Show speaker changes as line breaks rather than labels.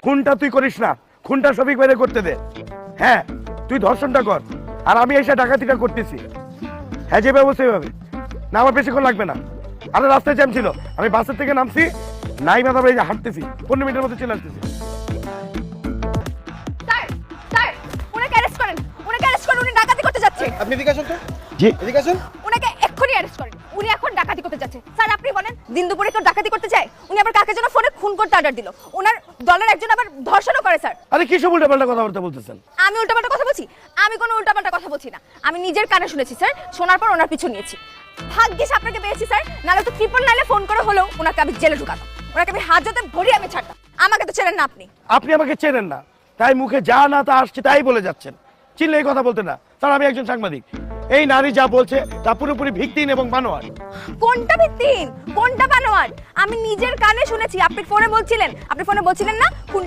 খুনটা তুই করিস না, খুনটা শফিক ভাইরে করতে দে। হ্যাঁ, তুই ধর্ষণটা কর, আর আমি এসে ডাকাতিটা করতেছি। হ্যাঁ, যে ব্যবস্থা হবে না, আমার বেশিক্ষণ লাগবে না। আরে রাস্তায় জ্যাম ছিল, আমি বাসের থেকে নামছি, নাই মাথা এই যে হাঁটতেছি, 15 মিনিটের মধ্যে চলে আসতেছি।
স্যার স্যার উনাকে অ্যারেস্ট করেন, উনাকে অ্যারেস্ট করুন, উনি ডাকাতি করতে যাচ্ছে।
আপনি এদিকে আসুন তো,
জি,
এদিকে আসুন।
উনাকে এক্ষুনি অ্যারেস্ট করেন, উনি এখন ডাকাতি করতে যাচ্ছে। স্যার আপনি বলেন, দিন দুপুরে কেউ ডাকাতি করতে যায়? উনি আবার কাকে যেন ফোনে খুন করতে অর্ডার দিল, ওনার দলের একজন আবার ধর্ষণও করে। স্যার
আরে কি সব উল্টাপাল্টা কথাবার্তা বলতেছেন?
আমি উল্টাপাল্টা কথা বলছি? আমি কোনো উল্টাপাল্টা কথা বলছি না, আমি নিজের কানে শুনেছি স্যার, শোনার পর ওনার পিছু নিয়েছি। ভাগ্যিস আপনাকে পেয়েছি স্যার, নাহলে তো 999 ফোন করে হলেও ওনাকে আমি জেলে ঢুকাতাম, ওনাকে আমি হাজতে ভরিয়ে আমি ছাড়তাম। আমাকে তো ছেড়েন না আপনি।
আপনি আমাকে চেনেন না, তাই মুখে যা না তা আসছে তাই বলে যাচ্ছেন। চিনলে এই কথা বলতে না। স্যার, আমি একজন সাংবাদিক, এই নারী যা বলছে তা পুরোপুরি ভিত্তিহীন এবং বানোয়াট।
কোনটা ভিত্তিহীন, কোনটা বানোয়াট? আমি নিজের কানে শুনেছি। আপনি ফোনে বলছিলেন না খুনটা